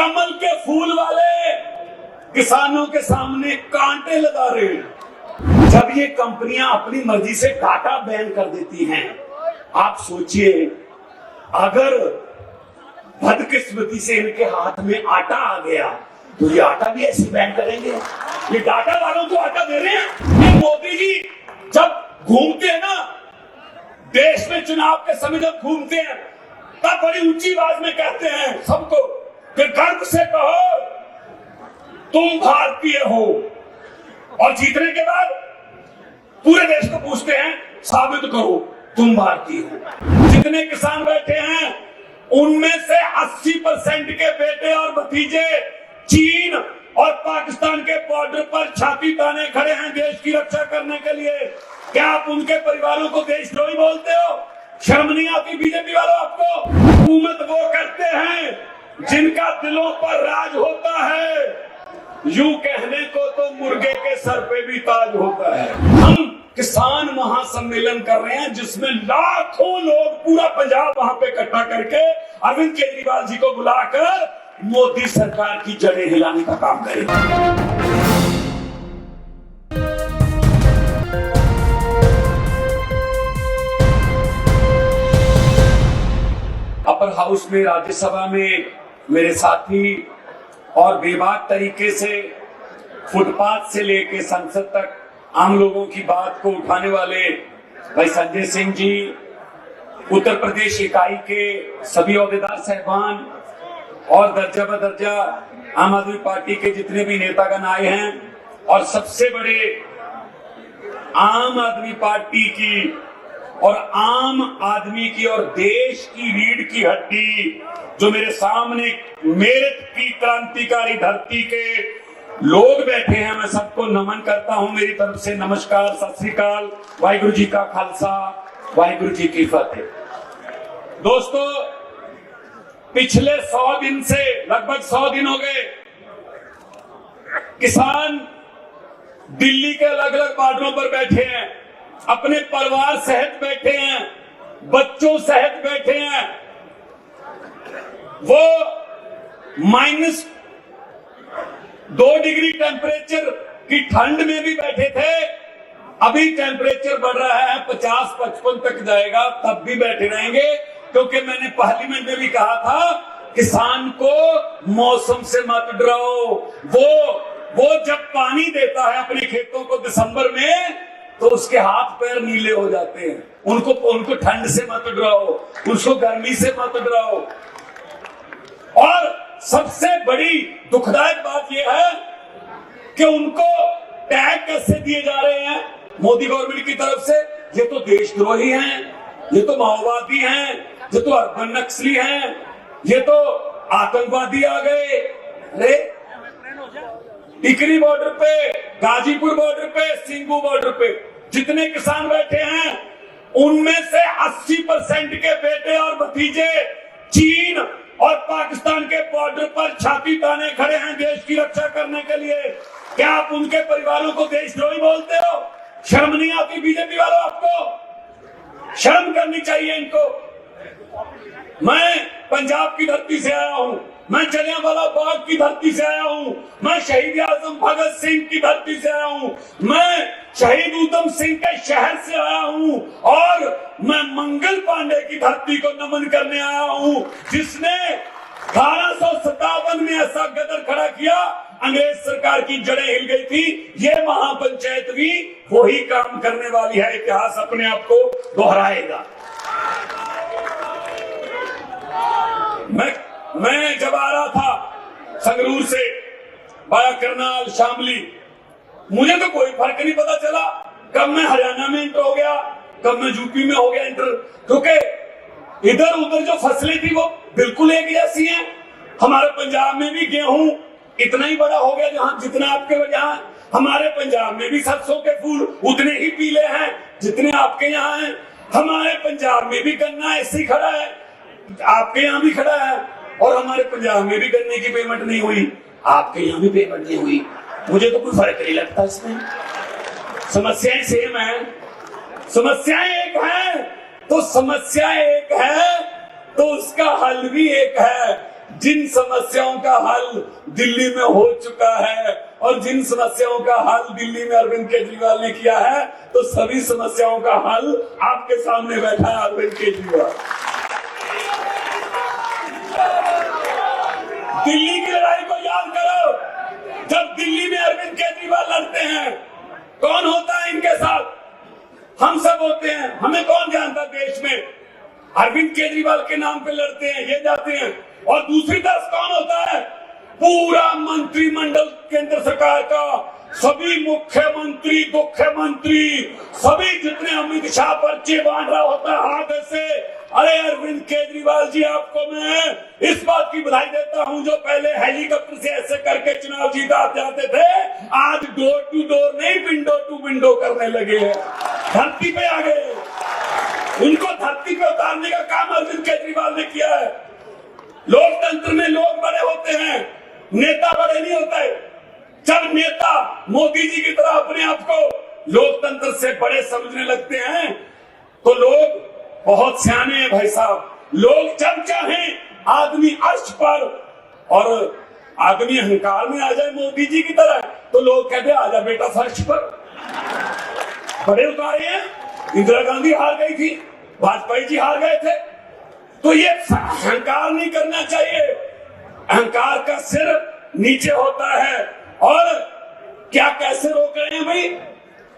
कमल के फूल वाले किसानों के सामने कांटे लगा रहे हैं। जब ये कंपनियां अपनी मर्जी से डाटा बैन कर देती हैं, आप सोचिए अगर बदकिस्मती से इनके हाथ में आटा आ गया तो ये आटा भी ऐसे बैन करेंगे। ये डाटा वालों को आटा दे रहे हैं। ये मोदी जी जब घूमते हैं ना देश में, चुनाव के समय जब घूमते हैं तब बड़ी ऊंची आवाज में कहते हैं सबको कि गर्व से कहो तुम भारतीय हो, और जीतने के बाद पूरे देश को पूछते हैं साबित करो तुम भारतीय हो। जितने किसान बैठे हैं उनमें से 80% के बेटे और भतीजे चीन और पाकिस्तान के बॉर्डर पर छाती ताने खड़े हैं देश की रक्षा करने के लिए। क्या आप उनके परिवारों को देशद्रोही बोलते हो? शर्म नहीं आती बीजेपी वालों आपको? हुकूमत वो करते हैं जिनका दिलों पर राज होता है। यूं कहने को तो मुर्गे के सर पे भी ताज होता है। हम किसान महासम्मेलन कर रहे हैं जिसमें लाखों लोग, पूरा पंजाब वहां पे इकट्ठा करके अरविंद केजरीवाल जी को बुलाकर मोदी सरकार की जड़ें हिलाने का काम करेगा। अपर हाउस में, राज्यसभा में मेरे साथी और बेबाक तरीके से फुटपाथ से लेके संसद तक आम लोगों की बात को उठाने वाले भाई संजय सिंह जी, उत्तर प्रदेश इकाई के सभी ओहदेदार साहबान और दर्जा बदर्जा आम आदमी पार्टी के जितने भी नेतागण आए हैं, और सबसे बड़े आम आदमी पार्टी की और आम आदमी की और देश की रीढ़ की हड्डी जो मेरे सामने मेरठ की क्रांतिकारी धरती के लोग बैठे हैं, मैं सबको नमन करता हूं। मेरी तरफ से नमस्कार, सत श्री अकाल, वाहिगुरु जी का खालसा, वाहिगुरु जी की फतेह। दोस्तों, पिछले 100 दिन से, लगभग 100 दिन हो गए, किसान दिल्ली के अलग अलग बॉर्डरों पर बैठे हैं, अपने परिवार सहित बैठे हैं, बच्चों सहित बैठे हैं। वो -2 डिग्री टेम्परेचर की ठंड में भी बैठे थे। अभी टेम्परेचर बढ़ रहा है, 50-55 तक जाएगा, तब भी बैठे रहेंगे, क्योंकि मैंने पार्लियामेंट में भी कहा था किसान को मौसम से मत डराओ। वो जब पानी देता है अपने खेतों को दिसंबर में तो उसके हाथ पैर नीले हो जाते हैं। उनको ठंड से मत डराओ, उसको गर्मी से मत डराओ। और सबसे बड़ी दुखदायक बात यह है कि उनको टैग कैसे दिए जा रहे हैं मोदी गवर्नमेंट की तरफ से। ये तो देशद्रोही हैं, ये तो माओवादी हैं, ये तो अर्बन नक्सली हैं, ये तो आतंकवादी आ गए। अरे टिकरी बॉर्डर पे, गाजीपुर बॉर्डर पे, सिंगू बॉर्डर पे जितने किसान बैठे हैं उनमें से 80% के बेटे और भतीजे चीन और पाकिस्तान के बॉर्डर पर छाती ताने खड़े हैं देश की रक्षा करने के लिए। क्या आप उनके परिवारों को देशद्रोही बोलते हो? शर्म नहीं आती बीजेपी वालों आपको? शर्म करनी चाहिए इनको। मैं पंजाब की धरती से आया हूं, मैं जलियांवाला बाग की धरती से आया हूं, मैं शहीद आजम भगत सिंह की धरती से आया हूं, मैं शहीद उधम सिंह के शहर से आया हूं, और मैं मंगल पांडे की धरती को नमन करने आया हूं जिसने 1857 में ऐसा गदर खड़ा किया, अंग्रेज सरकार की जड़ें हिल गई थी। ये महापंचायत भी वही काम करने वाली है। इतिहास अपने आप को दोहराएगा। मैं जब आ रहा था संगरूर से बाया करनाल, शामली, मुझे तो कोई फर्क नहीं पता चला कब मैं हरियाणा में इंटर हो गया, कब मैं यूपी में हो गया इंटर, क्योंकि इधर उधर जो फसलें थी वो बिल्कुल एक जैसी हैं। हमारे पंजाब में भी गेहूं इतना ही बड़ा हो गया जहां जितना आपके यहाँ, हमारे पंजाब में भी सरसों के फूल उतने ही पीले हैं जितने आपके यहाँ हैं। हमारे पंजाब में भी गन्ना ऐसे ही खड़ा है, आपके यहाँ भी खड़ा है, और हमारे पंजाब में भी गन्ने की पेमेंट नहीं हुई, आपके यहाँ भी पेमेंट नहीं हुई। मुझे तो कोई फर्क नहीं लगता इसमें। समस्याएं सेम है, समस्याएं एक है तो समस्या एक है तो उसका हल भी एक है। जिन समस्याओं का हल दिल्ली में हो चुका है और जिन समस्याओं का हल दिल्ली में अरविंद केजरीवाल ने किया है, तो सभी समस्याओं का हल आपके सामने बैठा है अरविंद केजरीवाल। दिल्ली की लड़ाई को याद करो, जब दिल्ली में अरविंद केजरीवाल लड़ते हैं, कौन होता है इनके साथ? हम सब होते हैं। हमें कौन जानता देश में? अरविंद केजरीवाल के नाम पे लड़ते हैं, ये जाते हैं। और दूसरी तरफ कौन होता है? पूरा मंत्रिमंडल केंद्र सरकार का, सभी मुख्यमंत्री सभी जितने अमित शाह पर्चे बांट रहा होता है हाथ ऐसे। अरे अरविंद केजरीवाल जी, आपको मैं इस बात की बधाई देता हूं, जो पहले हेलीकॉप्टर से ऐसे करके चुनाव जीता जाते थे, आज डोर टू डोर नहीं, विंडो टू विंडो करने लगे हैं, धरती पे आ गए। उनको धरती पे उतारने का काम अरविंद केजरीवाल ने किया है। लोकतंत्र में लोग बड़े होते हैं, नेता बड़े नहीं होते। जब नेता मोदी जी की तरह अपने आप को लोकतंत्र से बड़े समझने लगते हैं, तो लोग बहुत सियाने हैं भाई साहब। लोग जब चाहें आदमी अर्श पर, और आदमी अहंकार में आ जाए मोदी जी की तरह, तो लोग कहते हैं आजा बेटा फर्श पर। बड़े उतारे हैं। इंदिरा गांधी हार गई थी, वाजपेयी जी हार गए थे। तो ये अहंकार नहीं करना चाहिए। अहंकार का सिर नीचे होता है। और क्या कैसे रोक रहे हैं भाई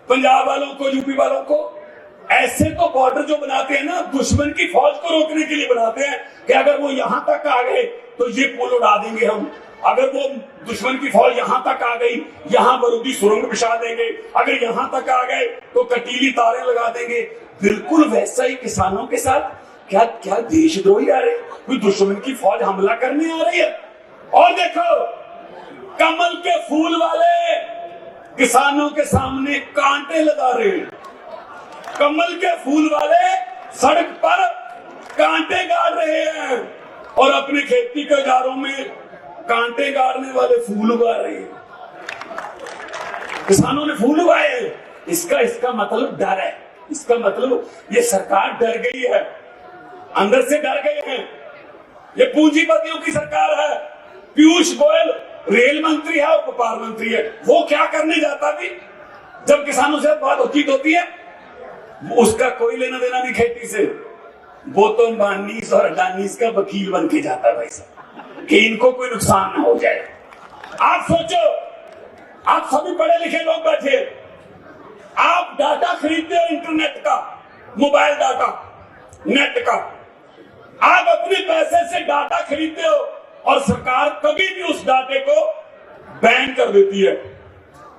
पंजाब वालों को, यूपी वालों को? ऐसे तो बॉर्डर जो बनाते हैं ना, दुश्मन की फौज को रोकने के लिए बनाते हैं कि अगर वो यहां तक आ गए तो ये पुल उड़ा देंगे हम। अगर वो दुश्मन की फौज यहां तक आ गई, यहां बारूदी सुरंग बिछा देंगे। अगर यहां तक आ गए तो कटीली तारें लगा देंगे। बिल्कुल वैसा ही किसानों के साथ। क्या क्या देशद्रोही आ रहे? कोई दुश्मन की फौज हमला करने आ रही है? और देखो, कमल के फूल वाले किसानों के सामने कांटे लगा रहे हैं। कमल के फूल वाले सड़क पर कांटे गाड़ रहे हैं और अपने खेती के औजारों में कांटे गाड़ने वाले फूल उगा रहे हैं। किसानों ने फूल उगाए। इसका मतलब डर है। इसका मतलब ये सरकार डर गई है, अंदर से डर गए हैं। ये पूंजीपतियों की सरकार है। पीयूष गोयल रेल मंत्री है और व्यापार मंत्री है। वो क्या करने जाता भी जब किसानों से बात होती है? उसका कोई लेना देना नहीं खेती से। वो तो अंबानीस और अडानीस का वकील बन के जाता है भाई साहब, कि इनको कोई नुकसान ना हो जाए। आप सोचो, आप सभी पढ़े लिखे लोग बैठे, आप डाटा खरीदते हो इंटरनेट का, मोबाइल डाटा, नेट का। आप अपने पैसे से डाटा खरीदते हो और सरकार कभी भी उस डाटे को बैन कर देती है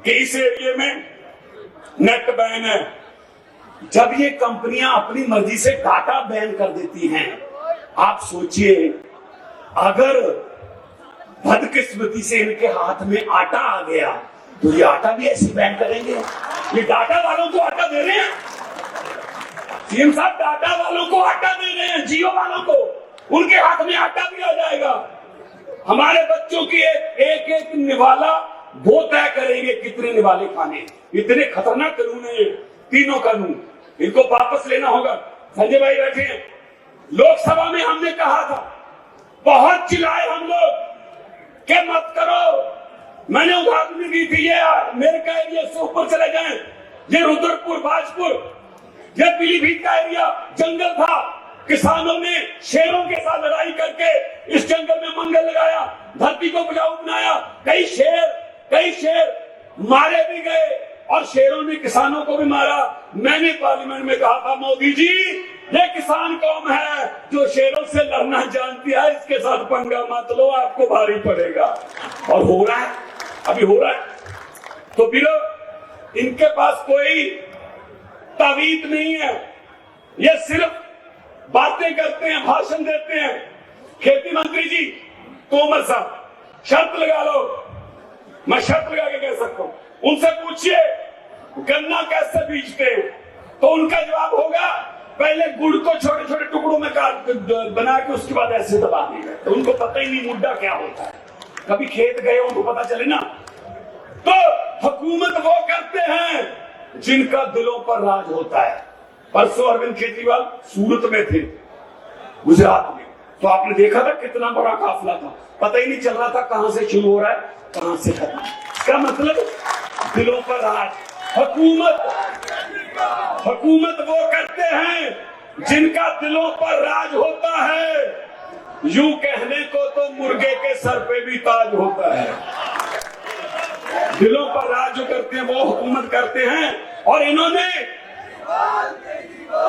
कि इस एरिया में नेट बैन है। जब ये कंपनियां अपनी मर्जी से डाटा बैन कर देती हैं, आप सोचिए अगर बदकिस्मती से इनके हाथ में आटा आ गया तो ये आटा भी ऐसे बैन करेंगे। ये डाटा वालों को आटा दे रहे हैं। सीएम साहब डाटा वालों को आटा दे रहे हैं, जियो वालों को, उनके हाथ में आटा भी आ जाएगा। हमारे बच्चों की एक एक निवाला वो तय करेंगे कितने निवाले खाने। इतने खतरनाक कानून है ये, तीनों कानून। इनको वापस लेना होगा। संजय भाई बैठे हैं। लोकसभा में हमने कहा था, बहुत चिल्लाए हम लोग कि मत करो। मैंने उदाहरण भी दी थी, ये मेरे का एरिया से ऊपर चले जाएं, ये रुद्रपुर, बाजपुर, ये पीलीभीत का एरिया जंगल था। किसानों ने शेरों के साथ लड़ाई करके इस जंगल में मंगल लगाया, धरती को उपजाऊ बनाया। कई शेर मारे भी गए और शेरों ने किसानों को भी मारा। मैंने पार्लियामेंट में कहा था, मोदी जी ये किसान कौम है जो शेरों से लड़ना जानती है, इसके साथ पंगा मत लो, आपको भारी पड़ेगा। और हो रहा है, अभी हो रहा है। तो फिर इनके पास कोई तावीज नहीं है, ये सिर्फ बातें करते हैं, भाषण देते हैं। खेती मंत्री जी तोमर साहब शर्त लगा लो, मैं शर्त लगा के कह सकता हूं, उनसे पूछिए गन्ना कैसे बीजते हैं, तो उनका जवाब होगा पहले गुड़ को छोटे छोटे टुकड़ों में काट बना के उसके बाद ऐसे दबा देगा। तो उनको पता ही नहीं मुद्दा क्या होता है। कभी खेत गए उनको पता चले ना। तो हुकूमत वो करते हैं जिनका दिलों पर राज होता है। परसों अरविंद केजरीवाल सूरत में थे, गुजरात में, तो आपने देखा था कितना बड़ा काफिला था, पता ही नहीं चल रहा था कहां से शुरू हो रहा है कहां से खत्म। इसका मतलब दिलों पर राज। हुकूमत वो करते हैं जिनका दिलों पर राज होता है। यूं कहने को तो मुर्गे के सर पे भी ताज होता है। दिलों पर राज जो करते हैं वो हुकूमत करते हैं। और इन्होंने,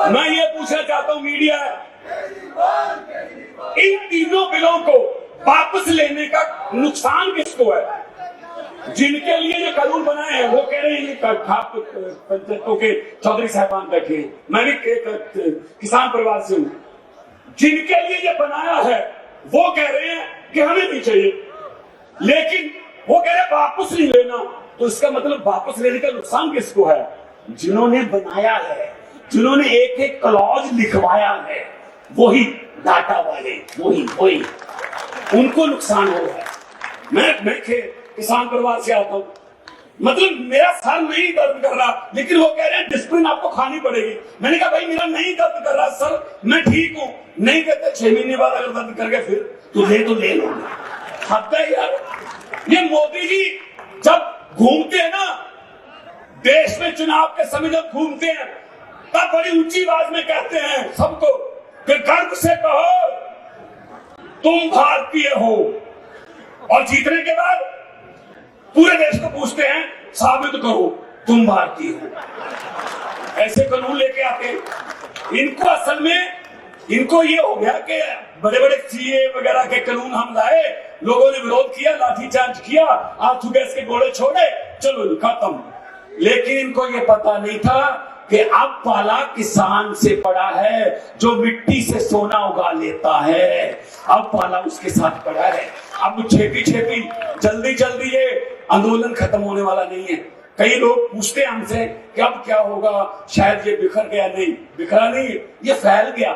मैं ये पूछना चाहता हूं मीडिया, इन तीनों बिलों को वापस लेने का नुकसान किसको है? जिनके लिए ये कानून बनाए हैं वो कह रहे हैं, ये पंचायतों के चौधरी साहबान बैठे हैं, मैं भी किसान परिवार से हूं, जिनके लिए ये बनाया है वो कह रहे हैं कि हमें नहीं चाहिए, लेकिन वो कह रहे हैं वापस नहीं लेना। तो इसका मतलब वापस लेने का नुकसान किसको है? जिन्होंने बनाया है, जिन्होंने एक एक क्लॉज लिखवाया है, वही डाटा वाले, वही उनको नुकसान हो रहा है। मैं किसान परिवार से आता हूं, मतलब मेरा सर नहीं दर्द कर रहा, लेकिन वो कह रहे हैं डिस्प्लिन आपको खानी पड़ेगी। मैंने कहा भाई मेरा नहीं दर्द कर रहा सर, मैं ठीक हूं। नहीं कहते 6 महीने बाद अगर दर्द कर गया फिर तो ले लो। हद है यार। ये मोदी जी जब घूमते हैं ना देश में, चुनाव के समय जब घूमते हैं तब बड़ी ऊंची आवाज में कहते हैं सबको कि गर्व से कहो तुम भारतीय हो, और जीतने के बाद पूरे देश को पूछते हैं साबित करो तुम भारतीय हो। ऐसे कानून लेके आते हैं। इनको असल में इनको ये हो गया कि बड़े बड़े सीए वगैरह के कानून हम लाए, लोगों ने विरोध किया, लाठीचार्ज किया, आंसू गैस के गोले छोड़े, चलो खत्म। लेकिन इनको ये पता नहीं था कि अब पाला किसान से पड़ा है जो मिट्टी से सोना उगा लेता है। अब पाला उसके साथ पड़ा है। अब छेती जल्दी ये आंदोलन खत्म होने वाला नहीं है। कई लोग पूछते हैं हमसे कि अब क्या होगा, शायद ये बिखर गया। नहीं, बिखरा नहीं, ये फैल गया।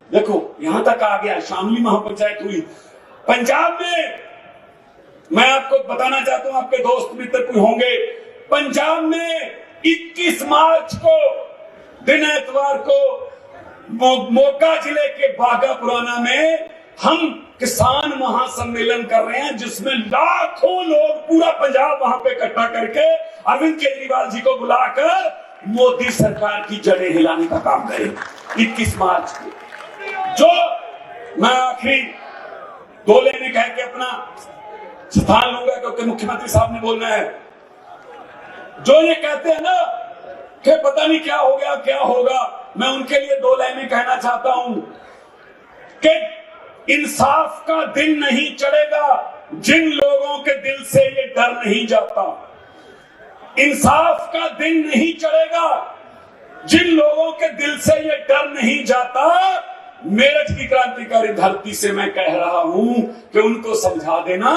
देखो यहां तक आ गया, शामली महापंचायत हुई पंजाब में। मैं आपको बताना चाहता हूं, आपके दोस्त मित्र कोई होंगे, पंजाब में 21 मार्च को दिन एतवार को मोगा जिले के बागा पुराना में हम किसान महासम्मेलन कर रहे हैं, जिसमें लाखों लोग, पूरा पंजाब वहां पे इकट्ठा करके अरविंद केजरीवाल जी को बुलाकर मोदी सरकार की जड़ें हिलाने का काम करें 21 मार्च को। जो मैं आखिरी 2 लाइनें कह के अपना स्थान लूंगा क्योंकि मुख्यमंत्री साहब ने बोलना है। जो ये कहते हैं ना कि पता नहीं क्या हो गया क्या होगा, मैं उनके लिए 2 लाइनें कहना चाहता हूं कि इंसाफ का दिन नहीं चढ़ेगा जिन लोगों के दिल से ये डर नहीं जाता। इंसाफ का दिन नहीं चढ़ेगा जिन लोगों के दिल से ये डर नहीं जाता। मेरठ की क्रांतिकारी धरती से मैं कह रहा हूं कि उनको समझा देना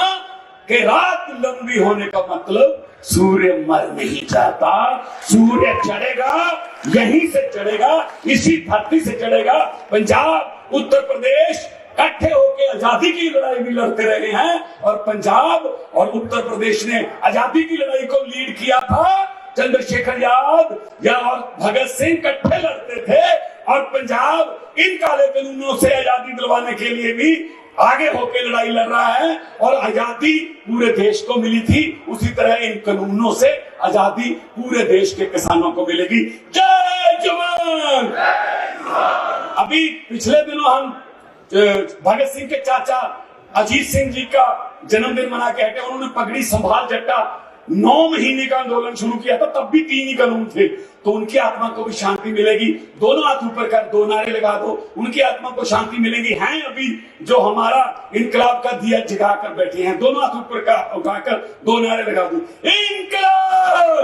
कि रात लंबी होने का मतलब सूर्य मर नहीं जाता। सूर्य चढ़ेगा, यहीं से चढ़ेगा, इसी धरती से चढ़ेगा। पंजाब, उत्तर प्रदेश इकट्ठे होकर आजादी की लड़ाई भी लड़ते रहे हैं, और पंजाब और उत्तर प्रदेश ने आजादी की लड़ाई को लीड किया था। चंद्रशेखर या और भगत सिंह इकट्ठे लड़ते थे, और पंजाब इन काले कानूनों से आजादी दिलवाने के लिए भी आगे होकर लड़ाई लड़ रहा है, और आजादी पूरे देश को मिली थी। उसी तरह इन कानूनों से आजादी पूरे देश के किसानों को मिलेगी। जय जवान। अभी पिछले दिनों हम भगत सिंह के चाचा अजीत सिंह जी का जन्मदिन मना के हटे। उन्होंने पगड़ी संभाल जट्टा 9 महीने का आंदोलन शुरू किया था, तब भी 3 ही कानून थे। तो उनकी आत्मा को भी शांति मिलेगी। दोनों हाथ ऊपर कर 2 नारे लगा दो, उनकी आत्मा को शांति मिलेगी। हैं अभी जो हमारा इनकलाब का दिया जगा कर बैठे हैं, दोनों हाथ ऊपर का उठाकर 2 नारे लगा दो, इनकलाब,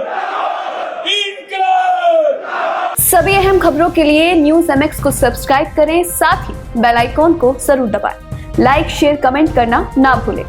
इनकलाब। सभी अहम खबरों के लिए न्यूज़ MX को सब्सक्राइब करें, साथ ही बेल आइकॉन को जरूर दबाएं। लाइक, शेयर, कमेंट करना ना भूलें।